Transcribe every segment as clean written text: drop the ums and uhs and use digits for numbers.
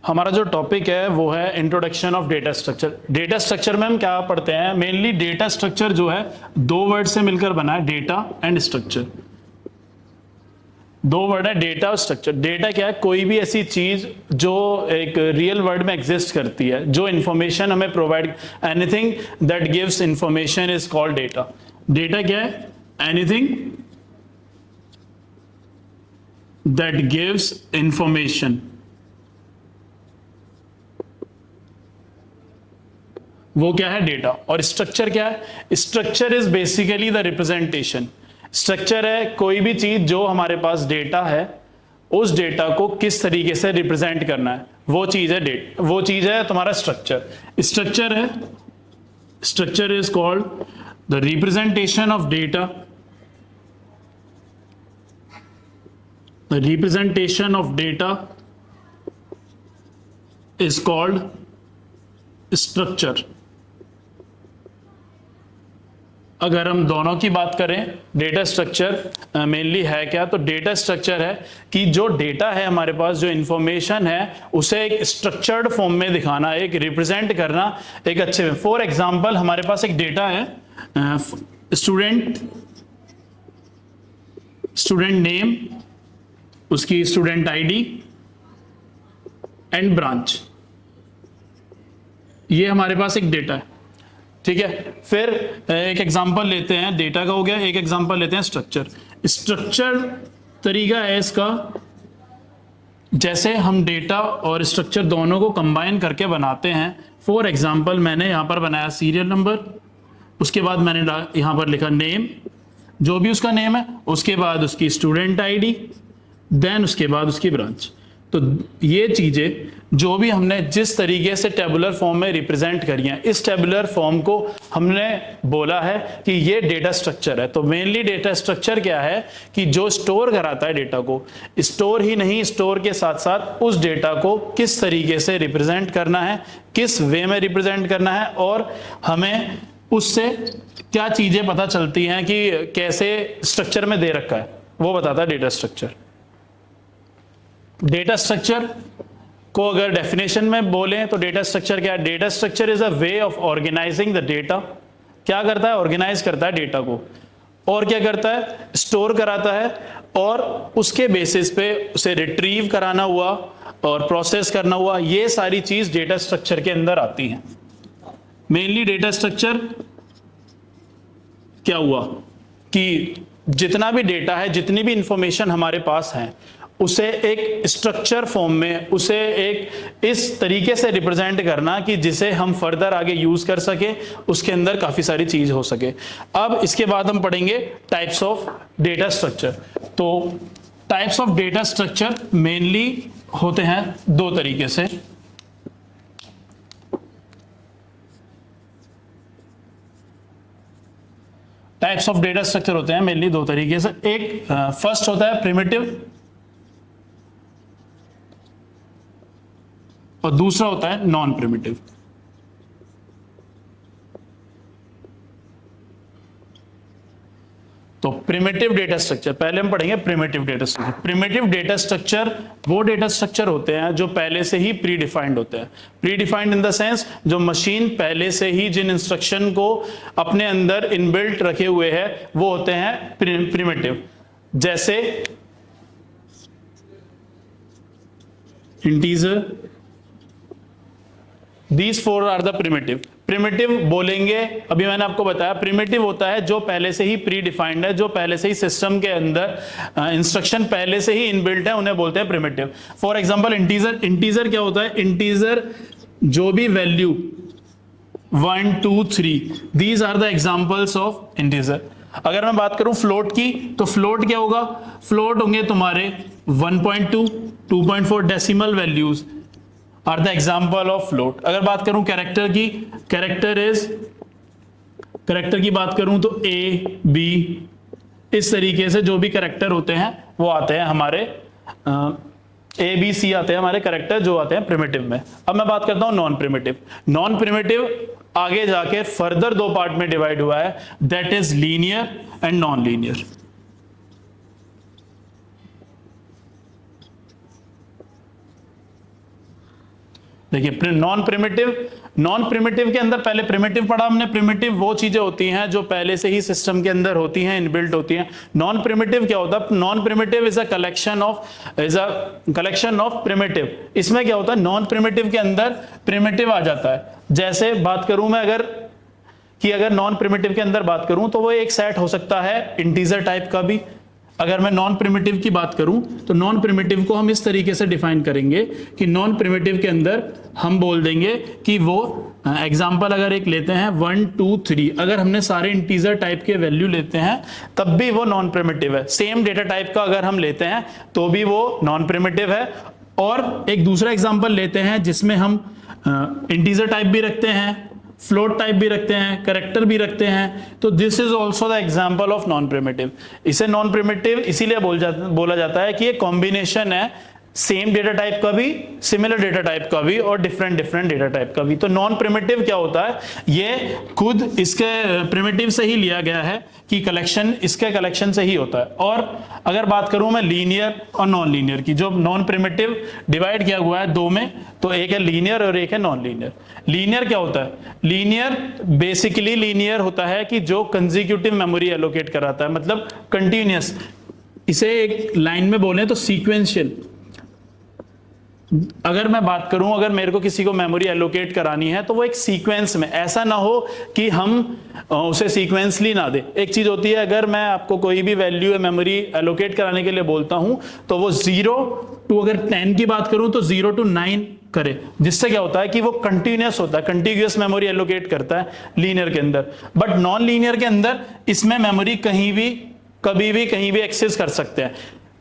हमारा जो टॉपिक है वो है introduction of data structure. Data structure में हम क्या पढ़ते हैं, मेनली डेटा स्ट्रक्चर जो है दो वर्ड से मिलकर बना है, डेटा एंड स्ट्रक्चर। दो वर्ड है, डेटा और स्ट्रक्चर। डेटा क्या है, कोई भी ऐसी चीज जो एक रियल वर्ल्ड में एग्जिस्ट करती है, जो इंफॉर्मेशन हमें provide, anything that gives information is called data. Data क्या है, एनीथिंग दैट गिव्स इंफॉर्मेशन, वो क्या है, डेटा। और स्ट्रक्चर क्या है, structure is basically the representation. Structure है कोई भी चीज जो हमारे पास डेटा है, उस डेटा को किस तरीके से रिप्रेजेंट करना है, वो चीज है डेटा, वो चीज है तुम्हारा स्ट्रक्चर। स्ट्रक्चर है, structure is called the representation of data, the representation of data is called structure. अगर हम दोनों की बात करें, डेटा स्ट्रक्चर मेनली है क्या, तो डेटा स्ट्रक्चर है कि जो डेटा है हमारे पास, जो इंफॉर्मेशन है, उसे एक स्ट्रक्चर्ड फॉर्म में दिखाना, एक रिप्रेजेंट करना एक अच्छे में। फॉर एग्जांपल हमारे पास एक डेटा है, स्टूडेंट नेम, उसकी स्टूडेंट आईडी एंड ब्रांच, ये हमारे पास एक डेटा है। ठीक है, फिर एक एग्जांपल लेते हैं, डेटा का हो गया, एक एग्जांपल लेते हैं स्ट्रक्चर। स्ट्रक्चर तरीका है इसका, जैसे हम डेटा और स्ट्रक्चर दोनों को कंबाइन करके बनाते हैं। फॉर एग्जांपल मैंने यहां पर बनाया सीरियल नंबर, उसके बाद मैंने यहां पर लिखा नेम, जो भी उसका नेम है, उसके बाद उसकी स्टूडेंट आईडी, देन उसके बाद उसकी ब्रांच। तो ये चीजें जो भी हमने जिस तरीके से टेबुलर फॉर्म में रिप्रेजेंट करी हैं, इस टेबुलर फॉर्म को हमने बोला है कि ये डेटा स्ट्रक्चर है। तो मेनली डेटा स्ट्रक्चर क्या है कि जो स्टोर कराता है डेटा को, स्टोर ही नहीं, स्टोर के साथ साथ उस डेटा को किस तरीके से रिप्रेजेंट करना है, किस वे में रिप्रेजेंट करना है, और हमें उससे क्या चीजें पता चलती हैं कि कैसे स्ट्रक्चर में दे रखा है, वो बताता है डेटा स्ट्रक्चर। डेटा स्ट्रक्चर को अगर डेफिनेशन में बोलें तो डेटा स्ट्रक्चर क्या है, data structure is a way of organising the data. क्या करता है, ऑर्गेनाइज करता है डेटा को, और क्या करता है, स्टोर कराता है, और उसके बेसिस पे उसे रिट्रीव कराना हुआ और प्रोसेस करना हुआ, ये सारी चीज डेटा स्ट्रक्चर के अंदर आती हैं। मेनली डेटा स्ट्रक्चर क्या हुआ कि जितना भी डेटा है, जितनी भी इंफॉर्मेशन हमारे पास है, उसे एक स्ट्रक्चर फॉर्म में, उसे एक इस तरीके से रिप्रेजेंट करना कि जिसे हम फर्दर आगे यूज कर सके, उसके अंदर काफी सारी चीज हो सके। अब इसके बाद हम पढ़ेंगे टाइप्स ऑफ डेटा स्ट्रक्चर। तो types of data structure mainly होते हैं दो तरीके से। टाइप्स ऑफ डेटा स्ट्रक्चर होते हैं मेनली दो तरीके से। एक फर्स्ट होता है प्रिमिटिव, और दूसरा होता है नॉन प्रिमिटिव। तो प्रिमिटिव डेटा स्ट्रक्चर पहले हम पढ़ेंगे। Primitive data structure, primitive data structure वो डेटा स्ट्रक्चर होते हैं जो पहले से ही प्री डिफाइंड होते हैं। Pre defined in the sense, जो मशीन पहले से ही जिन इंस्ट्रक्शन को अपने अंदर इनबिल्ट रखे हुए है, वो होते हैं प्रिमिटिव। जैसे integer, These four are the primitive। Primitive बोलेंगे, अभी मैंने आपको बताया, प्रिमिटिव होता है जो पहले से ही प्री डिफाइंड है, जो पहले से ही सिस्टम के अंदर इंस्ट्रक्शन पहले से ही इनबिल्ट है, उन्हें बोलते हैं primitive. For example integer. Integer क्या होता है, इंटीजर जो भी value 1 2 3, these are the examples of integer. अगर मैं बात करूं फ्लोट की, तो फ्लोट क्या होगा, फ्लोट होंगे तुम्हारे 1.2 2.4 decimal values are the example of float. अगर बात करूं कैरेक्टर की, कैरेक्टर की बात करूं तो ए बी, इस तरीके से जो भी कैरेक्टर होते हैं वो आते हैं हमारे ए बी सी आते हैं हमारे कैरेक्टर, जो आते हैं प्रिमिटिव में। अब मैं बात करता हूं नॉन प्रिमिटिव। नॉन प्रिमिटिव आगे जाके फर्दर दो पार्ट में डिवाइड हुआ है, that is linear and non linear. देखिए नॉन प्रिमिटिव के अंदर पहले प्रिमिटिव पढ़ा हमने। प्रिमिटिव वो चीजें होती हैं जो पहले से ही सिस्टम के अंदर होती हैं, इनबिल्ट होती हैं। नॉन प्रिमिटिव क्या होता है? Non primitive is a collection of primitive. इसमें क्या होता है? नॉन प्रिमिटिव के अंदर प्रिमिटिव आ जाता है। जैसे बात करूं मैं अगर नॉन प्रिमिटिव के अंदर बात करूं तो वो एक सेट हो सकता है इंटीजर टाइप का भी। अगर मैं नॉन प्रिमिटिव की बात करूं तो नॉन प्रिमिटिव को हम इस तरीके से डिफाइन करेंगे कि नॉन प्रिमिटिव के अंदर हम बोल देंगे कि वो एग्जाम्पल अगर एक लेते हैं 1 2 3, अगर हमने सारे इंटीजर टाइप के वैल्यू लेते हैं तब भी वो नॉन प्रिमिटिव है। सेम डेटा टाइप का अगर हम लेते हैं तो भी वो नॉन प्रिमिटिव है। और एक दूसरा एग्जाम्पल लेते हैं जिसमें हम इंटीजर टाइप भी रखते हैं, फ्लोट टाइप भी रखते हैं, कैरेक्टर भी रखते हैं, तो this is also the example of non primitive. इसे नॉन प्रिमिटिव इसीलिए बोला जाता है कि ये कॉम्बिनेशन है सेम डेटा टाइप का भी, सिमिलर डेटा टाइप का भी और डिफरेंट डेटा टाइप का भी। तो नॉन प्रिमिटिव क्या होता है? ये खुद इसके प्रिमिटिव से ही लिया गया है कि कलेक्शन इसके कलेक्शन से ही होता है। और अगर बात करूं मैं लीनियर और नॉन लीनियर की, जो नॉन प्रिमिटिव डिवाइड किया हुआ है दो में, तो एक है लीनियर और एक है नॉन लीनियर। लीनियर क्या होता है? लीनियर बेसिकली लीनियर होता है कि जो कंसेक्यूटिव मेमोरी एलोकेट कराता है, मतलब कंटिन्यूअस। इसे एक लाइन में बोले तो सीक्वेंशियल। अगर मैं बात करूं, अगर मेरे को किसी को मेमोरी एलोकेट करानी है तो वो एक सीक्वेंस में, ऐसा ना हो कि हम उसे सीक्वेंसली ना दे। एक चीज होती है, अगर मैं आपको कोई भी वैल्यू मेमोरी एलोकेट कराने के लिए बोलता हूं तो वो 0 to अगर 10 की बात करूं तो 0 to 9 करे, जिससे क्या होता है कि वो कंटिन्यूअस होता है, कंटिन्यूअस मेमोरी एलोकेट करता है लीनियर के अंदर। बट नॉन लीनियर के अंदर इसमें मेमोरी कहीं भी कभी भी कहीं भी एक्सेस कर सकते हैं।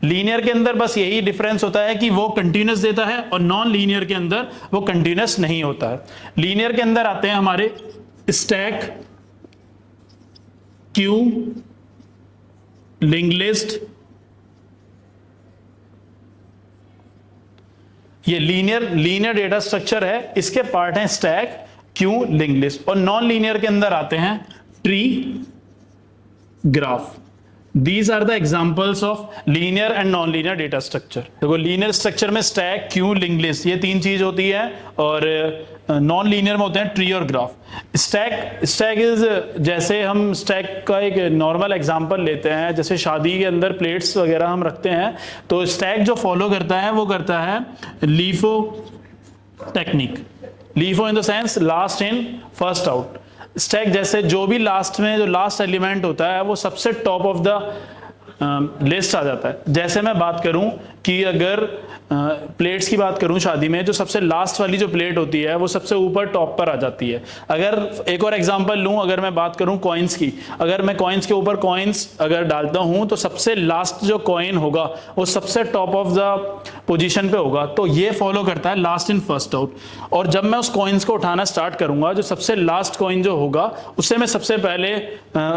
लीनियर के अंदर बस यही डिफरेंस होता है कि वो कंटिन्यूअस देता है और नॉन लीनियर के अंदर वो कंटिन्यूअस नहीं होता है। लीनियर के अंदर आते हैं हमारे स्टैक, क्यू, लिंक लिस्ट। ये लीनियर डेटा स्ट्रक्चर है, इसके पार्ट हैं स्टैक, क्यू, लिंक लिस्ट। और नॉन लीनियर के अंदर आते हैं tree, graph. These are the examples of linear and non-linear data structure। देखो लीनियर स्ट्रक्चर में स्टैक, क्यू, लिंक लिस्ट ये तीन चीज होती है, और नॉन लीनियर में होते हैं ट्री और ग्राफ। स्टैक इज, जैसे हम स्टैक का एक नॉर्मल एग्जांपल लेते हैं, जैसे शादी के अंदर प्लेट्स वगैरह हम रखते हैं, तो स्टैक जो फॉलो करता है वो करता है LIFO technique. LIFO in the sense last in first out. Stack जैसे जो भी लास्ट में जो लास्ट एलिमेंट होता है वो सबसे टॉप ऑफ द लिस्ट आ जाता है। जैसे मैं बात करूं कि अगर प्लेट्स की बात करूं शादी में, जो सबसे लास्ट वाली जो प्लेट होती है वो सबसे ऊपर टॉप पर आ जाती है। अगर एक और एग्जांपल लूं, अगर मैं बात करूं कॉइन्स की, अगर मैं कॉइन्स के ऊपर कॉइन्स अगर डालता हूं तो सबसे लास्ट जो कॉइन होगा वो सबसे टॉप ऑफ द पोजीशन पे होगा। तो ये फॉलो करता है लास्ट इन फर्स्ट आउट। और जब मैं उस कॉइन्स को उठाना स्टार्ट करूंगा, जो सबसे लास्ट कॉइन जो होगा उससे मैं सबसे पहले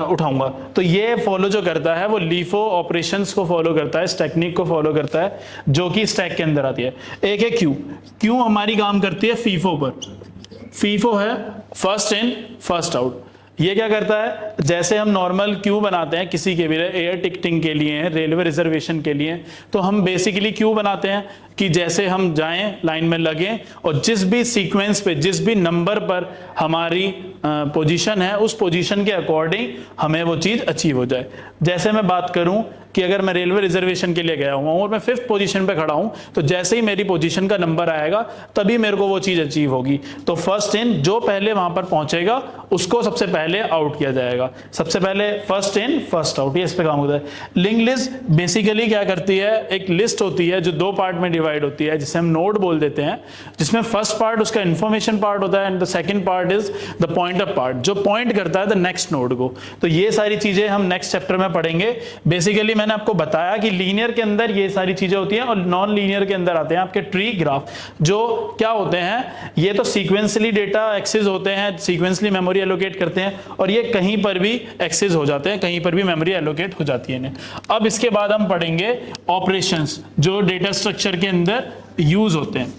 उठाऊंगा। तो ये फॉलो जो करता है वो लीफो ऑपरेशंस को फॉलो करता है, इस टेक्निक को फॉलो करता है जो कि स्टैक के अंदर आती है। एक है क्यू हमारी काम करती है फीफो पर। फीफो है फर्स्ट इन फर्स्ट आउट। ये क्या करता है, जैसे हम नॉर्मल क्यू बनाते हैं किसी के भी, एयर टिकटिंग के लिए, रेलवे रिजर्वेशन के लिए, तो हम बेसिकली क्यू बनाते हैं कि जैसे हम जाएं, लाइन में लगें और जिस भी सीक्वेंस पे, जिस भी नंबर पर हमारी पोजीशन है उस पोजीशन के अकॉर्डिंग हमें वो चीज़ अचीव हो जाए। जैसे मैं बात करूं कि अगर मैं रेलवे रिजर्वेशन के लिए गया हुआ हूं और मैं 5th पोजीशन पे खड़ा हूं, तो जैसे ही मेरी पोजीशन का नंबर आएगा तभी मेरे को वो चीज़ अचीव होगी। तो फर्स्ट इन, जो पहले वहां पर पहुंचेगा उसको सबसे पहले आउट किया जाएगा। सबसे पहले फर्स्ट इन फर्स्ट आउट, ये इस पे काम होता है। लिंक लिस्ट बेसिकली क्या करती है, एक लिस्ट होती है जो दो पार्ट में डिवाइड होती है, जिसे हम नोड बोल देते हैं, जिसमें फर्स्ट पार्ट उसका इंफॉर्मेशन पार्ट होता है and the second part is the pointer part, जो पॉइंट करता है द नेक्स्ट नोड को। तो ये सारी चीजें हम नेक्स्ट चैप्टर में पढ़ेंगे। बेसिकली मैंने आपको बताया कि लीनियर के अंदर ये सारी चीजें होती हैं और नॉन लीनियर के अंदर आते हैं आपके ट्री, ग्राफ, जो क्या होते हैं, ये तो सीक्वेंसली डेटा एक्सेस होते हैं, सीक्वेंसली मेमोरी एलोकेट करते हैं, और ये कहीं पर भी एक्सेस हो जाते हैं, कहीं पर भी मेमोरी एलोकेट हो जाती है। अब इसके बाद हम पढ़ेंगे ऑपरेशंस जो डेटा स्ट्रक्चर के अंदर यूज होते हैं।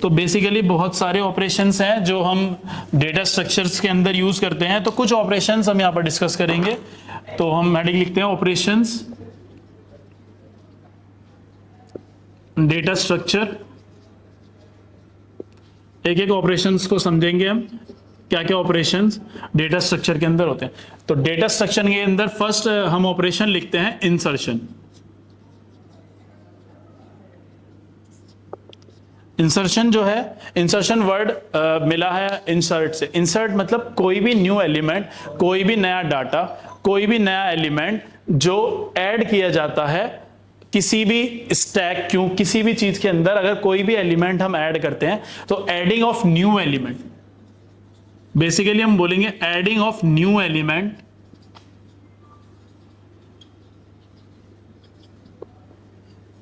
तो बेसिकली बहुत सारे ऑपरेशंस हैं जो हम डेटा स्ट्रक्चर्स के अंदर यूज करते हैं। तो कुछ ऑपरेशंस हम यहाँ पर डिस्कस करेंगे। तो हम हेडिंग लिखते हैं ऑपरेशंस डेटा स्ट्रक्चर एक एक ऑपरेशंस को समझेंगे हम, क्या क्या ऑपरेशंस डेटा स्ट्रक्चर के अंदर होते हैं। तो डेटा स्ट्रक्चर के अंदर फर्स्ट हम ऑपरेशन लिखते हैं इंसर्शन। इंसर्शन जो है, इंसर्शन वर्ड मिला है इंसर्ट से। इंसर्ट मतलब कोई भी न्यू एलिमेंट, कोई भी नया डाटा, कोई भी नया एलिमेंट जो ऐड किया जाता है किसी भी स्टैक, क्यों किसी भी चीज के अंदर अगर कोई भी एलिमेंट हम ऐड करते हैं तो adding of new element, basically हम बोलेंगे adding of new element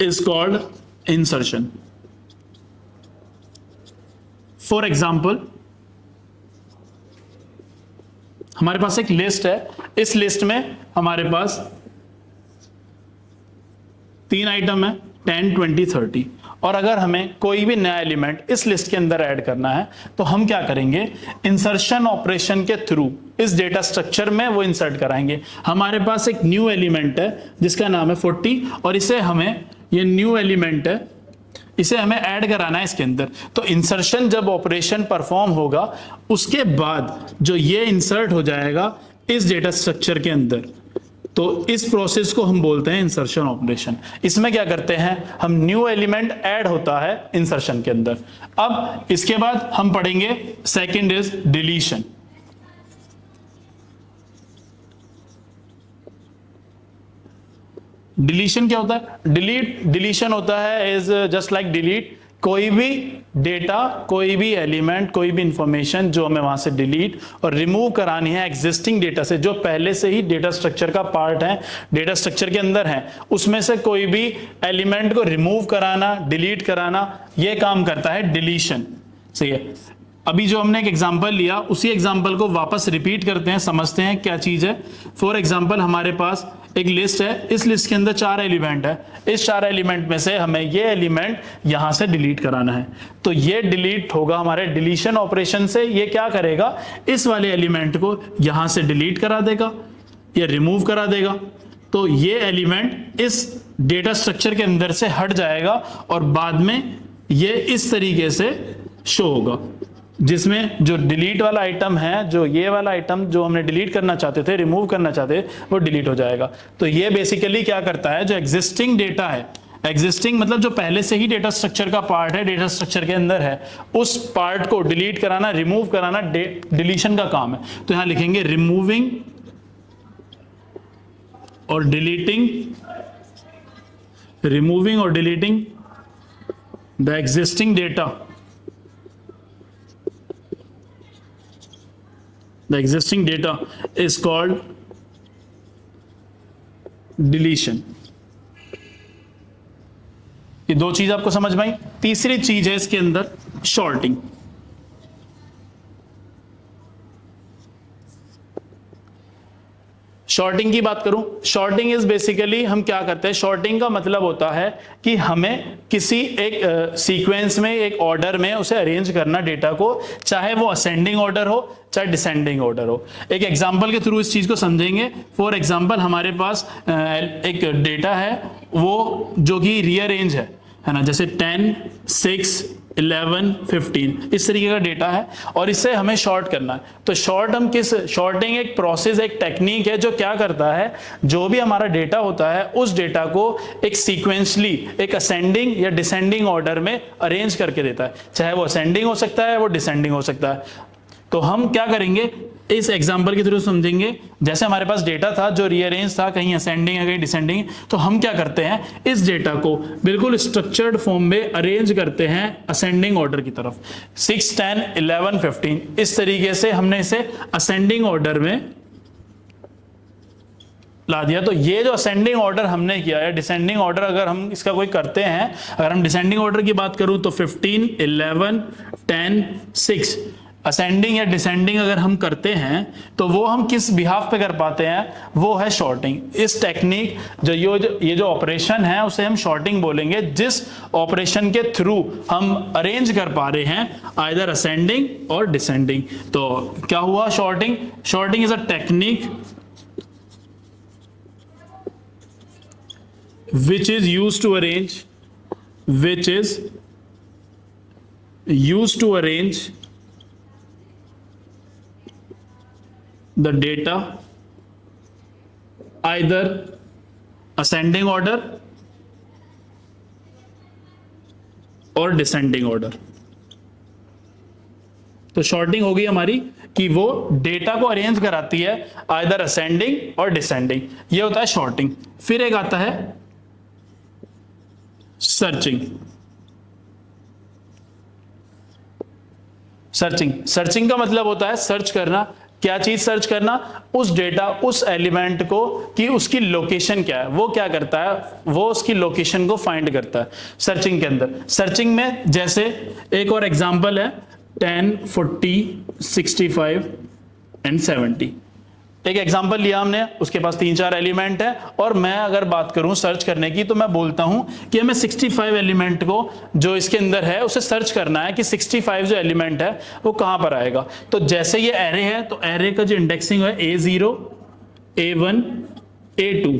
is called insertion. For example, हमारे पास एक लिस्ट है, इस लिस्ट में हमारे पास 3 आइटम है 10, 20, 30, और अगर हमें कोई भी नया एलिमेंट इस लिस्ट के अंदर ऐड करना है तो हम क्या करेंगे, इंसर्शन ऑपरेशन के थ्रू इस डेटा स्ट्रक्चर में वो इंसर्ट कराएंगे। हमारे पास एक न्यू एलिमेंट है जिसका नाम है 40, और इसे हमें, ये न्यू एलिमेंट है, इसे हमें ऐड कराना है इसके अंदर। तो इंसर्शन जब ऑपरेशन परफॉर्म होगा उसके बाद जो ये इंसर्ट हो जाएगा इस डेटा स्ट्रक्चर के अंदर, तो इस प्रोसेस को हम बोलते हैं इंसर्शन ऑपरेशन। इसमें क्या करते हैं हम, न्यू एलिमेंट ऐड होता है इंसर्शन के अंदर। अब इसके बाद हम पढ़ेंगे सेकंड इज डिलीशन। डिलीशन क्या होता है, डिलीशन होता है इज जस्ट लाइक डिलीट, कोई भी डेटा, कोई भी एलिमेंट, कोई भी इंफॉर्मेशन जो हमें वहां से डिलीट और रिमूव करानी है एग्जिस्टिंग डेटा से, जो पहले से ही डेटा स्ट्रक्चर का पार्ट है, डेटा स्ट्रक्चर के अंदर है, उसमें से कोई भी एलिमेंट को रिमूव कराना, डिलीट कराना, यह काम करता है डिलीशन। सही है। अभी जो हमने एक एग्जांपल लिया उसी एग्जांपल को वापस रिपीट करते हैं, समझते हैं क्या चीज है। फॉर एग्जांपल, हमारे पास एक लिस्ट है, इस लिस्ट के अंदर 4 एलिमेंट है, इस 4 एलिमेंट में से हमें ये एलिमेंट यहां से डिलीट कराना है, तो ये डिलीट होगा हमारे डिलीशन ऑपरेशन से। ये क्या करेगा, इस वाले एलिमेंट को यहां से डिलीट करा देगा या रिमूव करा देगा, तो ये एलिमेंट इस डेटा स्ट्रक्चर के अंदर से हट जाएगा और बाद में ये इस तरीके से शो होगा, जिसमें जो डिलीट वाला आइटम है, जो ये वाला आइटम जो हमने डिलीट करना चाहते थे, रिमूव करना चाहते थे, वो डिलीट हो जाएगा। तो ये बेसिकली क्या करता है, जो एग्जिस्टिंग डेटा है, एग्जिस्टिंग मतलब जो पहले से ही डेटा स्ट्रक्चर का पार्ट है, डेटा स्ट्रक्चर के अंदर है, उस पार्ट को डिलीट कराना, रिमूव कराना डिलीशन का काम है। तो यहां लिखेंगे रिमूविंग और डिलीटिंग, रिमूविंग और deleting the existing data, the existing data is called deletion। ये 2 चीज आपको समझ में आई। तीसरी चीज है इसके अंदर शॉर्टिंग। शॉर्टिंग की बात करूं, शॉर्टिंग इज बेसिकली हम क्या करते हैं, शॉर्टिंग का मतलब होता है कि हमें किसी एक सीक्वेंस में, एक ऑर्डर में उसे अरेंज करना डेटा को, चाहे वो असेंडिंग ऑर्डर हो चाहे डिसेंडिंग ऑर्डर हो। एक एग्जांपल के थ्रू इस चीज को समझेंगे। फॉर एग्जांपल, हमारे पास एक डेटा है वो जो कि रीअरेंज है ना, जैसे 10, 6, 11, 15 इस तरीके का डेटा है और इसे हमें शॉर्ट करना है। तो शॉर्ट हम किस, शॉर्टिंग एक प्रोसेस, एक टेक्निक है जो क्या करता है, जो भी हमारा डेटा होता है उस डेटा को एक सीक्वेंशली, एक असेंडिंग या डिसेंडिंग ऑर्डर में अरेंज करके देता है। चाहे वो असेंडिंग हो सकता है, वो डिसेंडिंग हो सकता है। तो हम क्या करेंगे, इस एग्जांपल के थ्रू समझेंगे। जैसे हमारे पास डेटा था जो रीअरेंज था, कहीं असेंडिंग है कहीं डिसेंडिंग, तो हम क्या करते हैं, इस डेटा को बिल्कुल स्ट्रक्चर्ड फॉर्म में अरेंज करते हैं असेंडिंग ऑर्डर की तरफ। 6, 10, 11, 15 इस तरीके से हमने इसे असेंडिंग ऑर्डर में ला दिया। तो ये जो असेंडिंग ऑर्डर हमने किया है, डिसेंडिंग ऑर्डर अगर हम इसका कोई करते हैं, अगर हम डिसेंडिंग ऑर्डर की बात करूं तो 15, 11, 10, 6 असेंडिंग या डिसेंडिंग अगर हम करते हैं तो वो हम किस बिहाफ पे कर पाते हैं, वो है शॉर्टिंग। इस टेक्निक जो ये जो ऑपरेशन है उसे हम शॉर्टिंग बोलेंगे, जिस ऑपरेशन के थ्रू हम अरेंज कर पा रहे हैं आइदर असेंडिंग और डिसेंडिंग। तो क्या हुआ sorting, sorting is a technique which is used to arrange, which is used to arrange the data either ascending order और डिसेंडिंग ऑर्डर। तो शॉर्टिंग हो गई हमारी कि वो डेटा को अरेंज कराती है आइदर असेंडिंग और डिसेंडिंग, ये होता है शॉर्टिंग। फिर एक आता है सर्चिंग। सर्चिंग का मतलब होता है सर्च करना। क्या चीज सर्च करना? उस डेटा, उस एलिमेंट को कि उसकी लोकेशन क्या है। वो क्या करता है? वो उसकी लोकेशन को फाइंड करता है सर्चिंग के अंदर। सर्चिंग में जैसे एक और एग्जांपल है 10, 40, 65 एंड 70। एक एग्जांपल लिया हमने, उसके पास 3-4 एलिमेंट है और मैं अगर बात करूं सर्च करने की तो मैं बोलता हूं कि हमें 65 एलिमेंट को जो इसके अंदर है उसे सर्च करना है कि 65 जो एलिमेंट है वो कहां पर आएगा। तो जैसे ये एरे है तो एरे का जो इंडेक्सिंग है A0, A1, A2,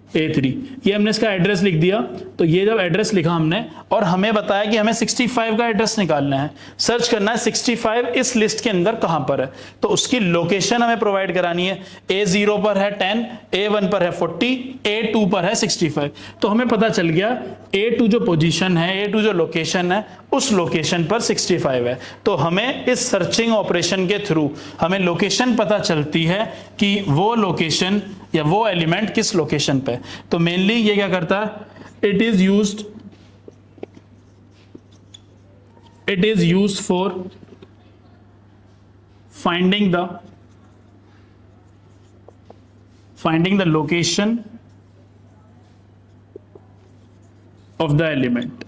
A3, ये हमने इसका एड्रेस लिख दिया। तो ये जब एड्रेस लिखा हमने और हमें बताया कि हमें 65 का एड्रेस निकालना है, सर्च करना है 65 इस लिस्ट के अंदर कहां पर है, तो उसकी लोकेशन हमें प्रोवाइड करानी है। A0 पर है 10, A1 पर है 40, A2 पर है 65। तो हमें पता चल गया A2 जो पोजीशन है, A2 जो लोकेशन है, उस लोकेशन पर 65 है। तो हमें इस सर्चिंग ऑपरेशन के थ्रू हमें लोकेशन पता चलती है कि वो लोकेशन या वो एलिमेंट किस लोकेशन पे। तो मेनली ये क्या करता है, it is used for finding the location of the element.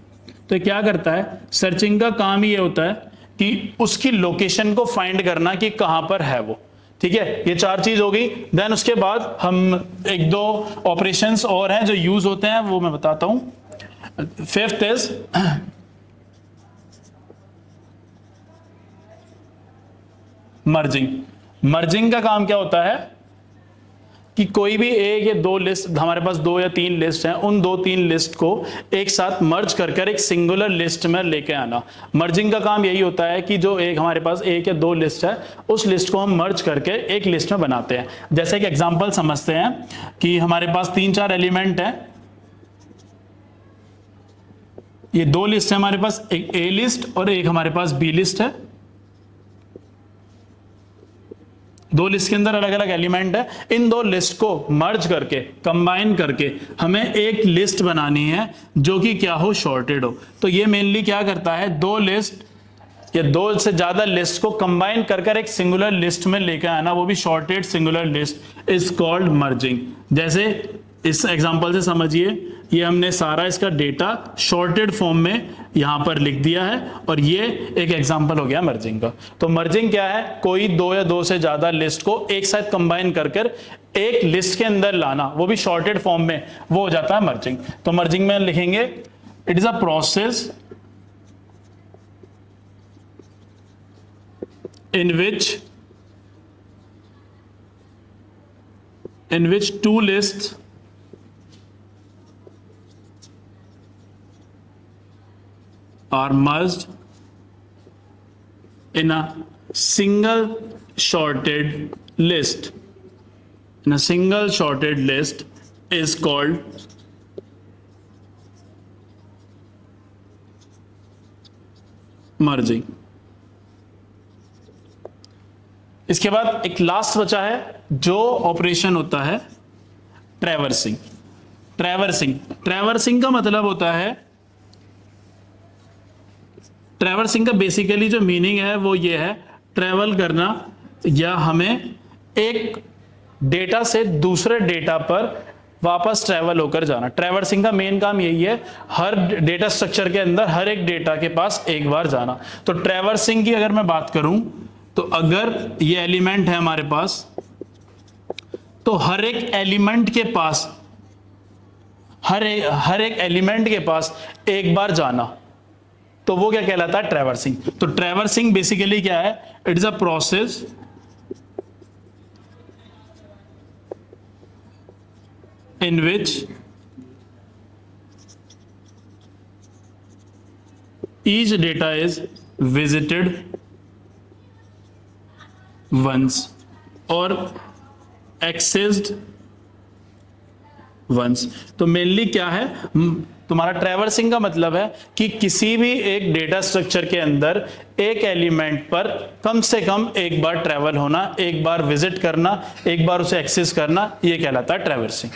तो क्या करता है, सर्चिंग का काम ही ये होता है कि उसकी लोकेशन को फाइंड करना कि कहां पर है वो। ठीक है, ये 4 चीज हो गई। देन उसके बाद हम 1-2 ऑपरेशंस और हैं जो यूज होते हैं, वो मैं बताता हूं। 5th is merging. मर्जिंग का काम क्या होता है कि कोई भी एक या 2 लिस्ट, हमारे पास 2 या 3 लिस्ट हैं, उन 2-3 लिस्ट को एक साथ मर्ज कर एक सिंगुलर लिस्ट में लेके आना। मर्जिंग का काम यही होता है कि जो एक हमारे पास 1 या 2 लिस्ट है, उस लिस्ट को हम मर्ज करके एक लिस्ट में बनाते हैं। जैसे एक एग्जांपल समझते हैं कि हमारे पास 3-4 एलिमेंट है, ये 2 लिस्ट है हमारे पास, एक ए लिस्ट और एक हमारे पास बी लिस्ट है। 2 लिस्ट के अंदर अलग अलग एलिमेंट है। इन 2 लिस्ट को मर्ज करके, कंबाइन करके हमें एक लिस्ट बनानी है जो कि क्या हो, शॉर्टेड हो। तो ये मेनली क्या करता है, 2 लिस्ट या 2 से ज्यादा लिस्ट को कंबाइन कर एक सिंगुलर लिस्ट में लेकर आना, वो भी shorted singular list, is called merging. जैसे इस एग्जांपल से समझिए, ये हमने सारा इसका डेटा शॉर्टेड फॉर्म में यहां पर लिख दिया है और ये एक एग्जांपल हो गया मर्जिंग का। तो मर्जिंग क्या है, कोई 2 या 2 से ज्यादा लिस्ट को एक साथ कंबाइन कर एक लिस्ट के अंदर लाना, वो भी शॉर्टेड फॉर्म में, वो हो जाता है मर्जिंग। तो मर्जिंग में लिखेंगे, it is a process in which 2 lists are merged in a single shorted list. In a single shorted list is called merging. इसके बाद एक लास्ट बचा है जो ऑपरेशन होता है ट्रैवर्सिंग। ट्रैवर्सिंग का मतलब होता है, ट्रैवर्सिंग का बेसिकली जो मीनिंग है वो ये है, ट्रैवल करना या हमें एक डेटा से दूसरे डेटा पर वापस ट्रैवल होकर जाना। ट्रैवर्सिंग का मेन काम यही है, हर डेटा स्ट्रक्चर के अंदर हर एक डेटा के पास एक बार जाना। तो ट्रैवर्सिंग की अगर मैं बात करूं तो अगर ये एलिमेंट है हमारे पास, तो हर एक एलिमेंट के पास, हर एक एलिमेंट के पास एक बार जाना, तो वो क्या कहलाता है, ट्रैवर्सिंग। तो ट्रैवर्सिंग बेसिकली क्या है, it is a process in which each data is visited once और एक्सेस्ड वंस। तो मेनली क्या है, तुम्हारा ट्रैवर्सिंग का मतलब है कि किसी भी एक डेटा स्ट्रक्चर के अंदर एक एलिमेंट पर कम से कम एक बार ट्रैवल होना, एक बार विजिट करना, एक बार उसे एक्सेस करना, ये कहलाता है ट्रैवर्सिंग।